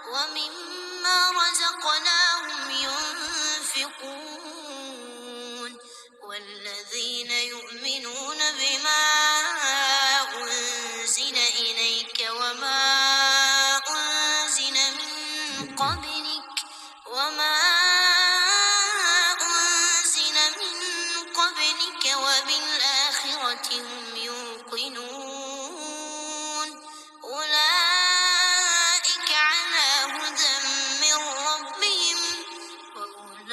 ومما رزقناهم ينفقون والذين يؤمنون بما أنزل إليك وما أنزل من قبلك وبالآخرة هم يوقنون أولئك على هدى من ربهم وأولئك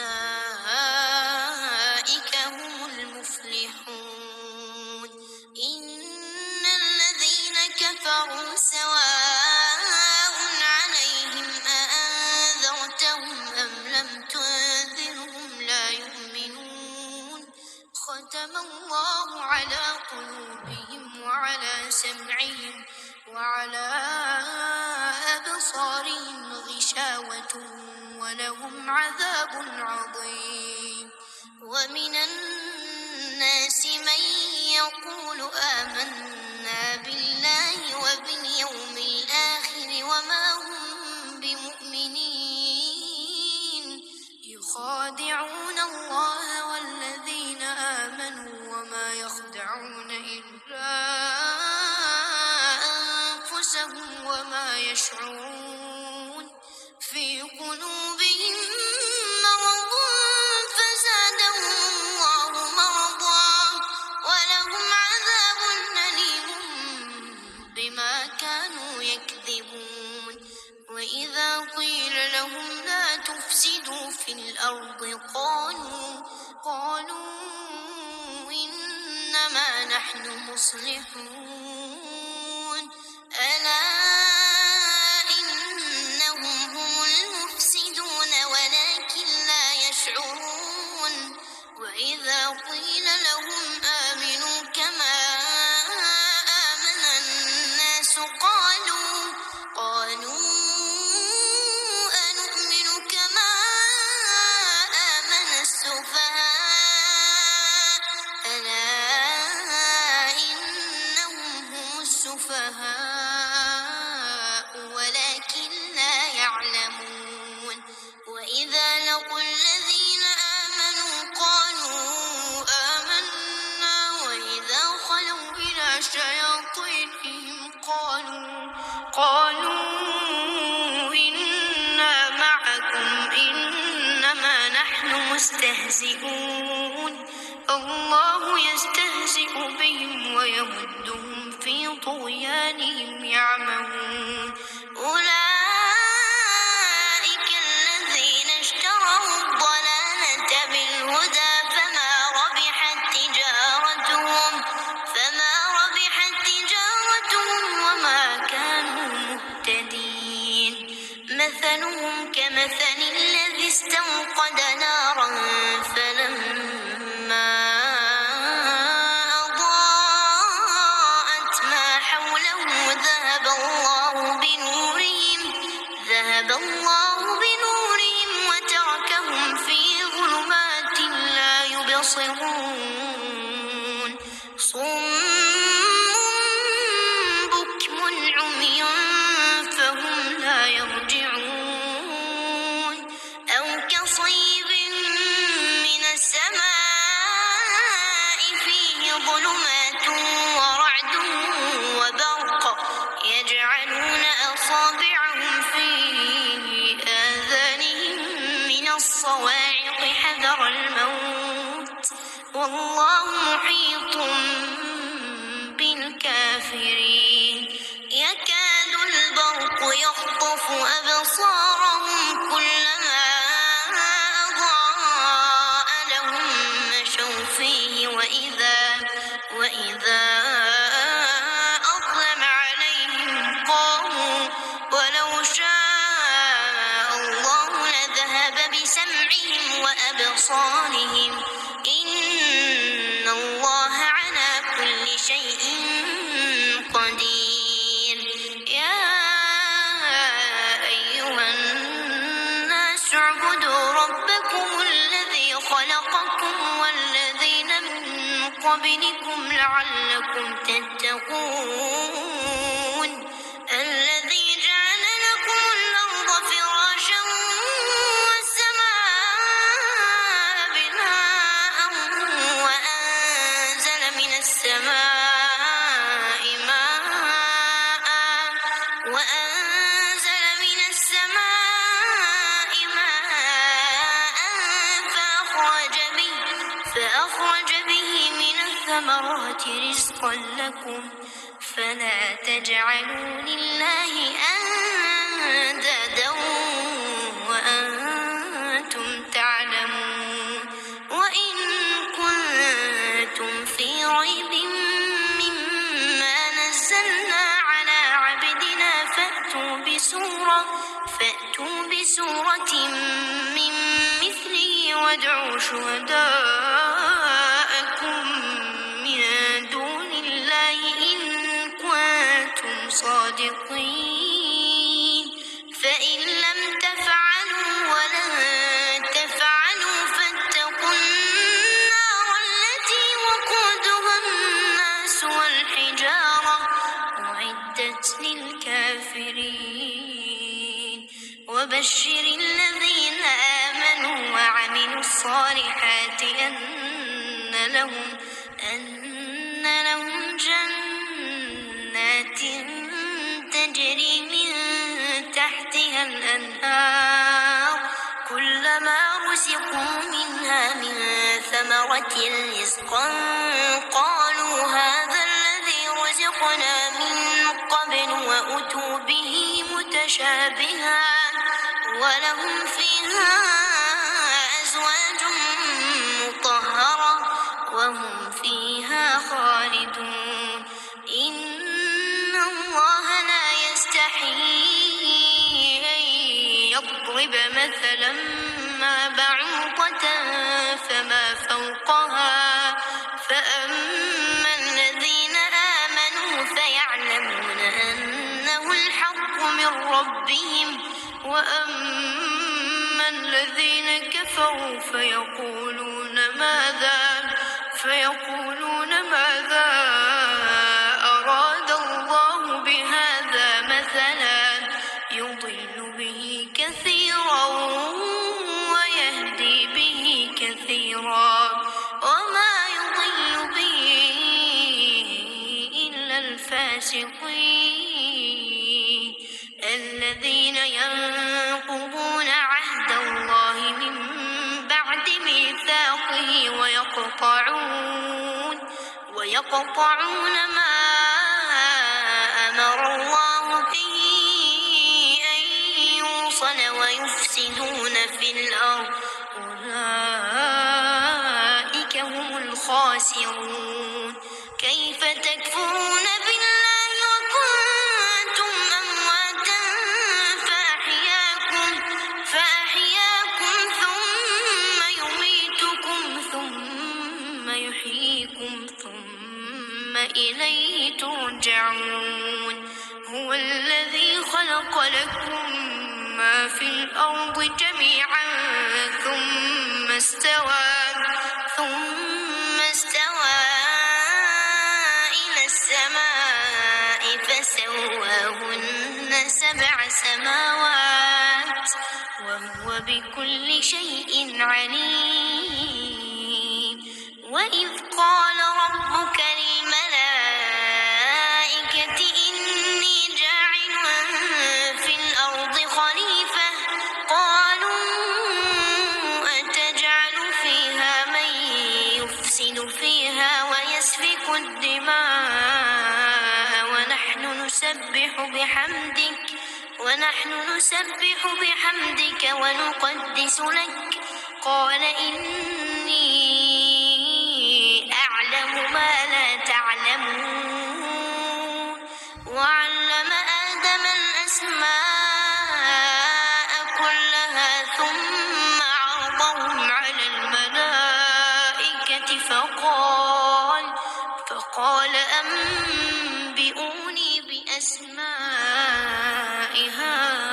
هم المفلحون إن الذين كفروا سواء عليهم أأنذرتهم أم لم تنذرهم لا يؤمنون ختم الله على قلوبهم وعلى سمعهم وعلى أبصارهم غشاوة ولهم عذاب عظيم ومن الناس من يقول آمنا بالله وباليوم الآخر وما هم بمؤمنين يخادعون الله والذين آمنوا وما يخدعون إلا أنفسهم وما يشعرون في قلوبهم مرض فزادهم الله مرضا ولهم عذاب أليم بما كانوا يكذبون وإذا قيل لهم لا تفسدوا في الأرض قالوا إنما نحن مصلحون ألا إنهم هم المفسدون ولكن لا يشعرون وإذا قيل لهم آمنوا كما آمن الناس قالوا أنؤمن كما آمن السفهاء ألا إنهم هم السفهاء ولكن لا يعلمون وإذا لقوا الذين آمنوا قالوا آمنا وإذا خلوا إلى شياطينهم قالوا إنا معكم إنما نحن مستهزئون الله يستهزئ بهم ويمدهم في طغيانهم يعمهون أولئك الذين اشتروا الضلالة بالهدى فما ربحت تجارتهم وما كانوا مهتدين مثلهم كمثل الذي استوقد نارا فلما أضاءت ما حوله ذهب الله بنورهم وتركهم في ظلمات لا يبصرون صم بكم عمي فهم لا يرجعون أو كصيب من السماء فيه ظلمات ورعد وبرق يجعلون أصابعهم في آذانهم من الصواعق حذر الموت والله محيط بالكافرين يكاد البرق يخطف أبصارهم كلما أضاء لهم مشوا فيه وإذا أظلم عليهم قاموا ولو شاء الله لذهب بسمعهم وأبصارهم إن الله على كل شيء قدير يا أيها الناس اعبدوا ربكم الذي خلقكم والذين من قبلكم لعلكم تتقون الذي جعل الثمرات رزقا لكم فلا تجعلوا لله أندادا وأنتم تعلمون وإن كنتم في ريب مما نزلنا على عبدنا فأتوا بسورة من مثله وادعوا شهداءكم من دون الله إن كنتم صادقين فإن لم تفعلوا ولن تفعلوا فاتقوا النار التي وقودها الناس والحجارة أعدت للكافرين وبشر الذين آمنوا وعملوا الصالحات أن لهم جنات تجري من تحتها الأنهار كلما رزقوا منها من ثمرة رزقا قالوا هذا الذي رزقنا من قبل وأتوا به متشابها ولهم فيها أزواج مطهرة وهم فيها خالدون إن الله لا يستحيي أن يضرب مثلا ما بعوضة فما فوقها فأما الذين آمنوا فيعلمون أنه الحق من ربهم وأما الذين كفروا فيقولون ماذا أراد الله بهذا مثلا يضل به كثيرا ويهدي به كثيرا وما يضل به إلا الفاسقين الذين ينقضون عهد الله من بعد ميثاقه ويقطعون ما أمر الله به أن يوصل ويفسدون في الأرض أولئك هم الخاسرون كيف تكفرون بالله وكنتم أمواتا فأحياكم ثم يميتكم ثم يحييكم ثم إليه ترجعون هو الذي خلق لكم ما في الأرض جميعا ثم استوى إلى السماء فسواهن 7 سماوات وهو بكل شيء عليم وإذ قال ربك للملائكة إني جاعل في الأرض خليفة قالوا أتجعل فيها من يفسد فيها ويسفك الدماء ونحن نسبح بحمدك ونقدس لك قال إني أعلم ما لا تعلمون وعلم آدم الأسماء كلها ثم عرضهم على الملائكة فقال أنبئوني بأسماء هؤلاء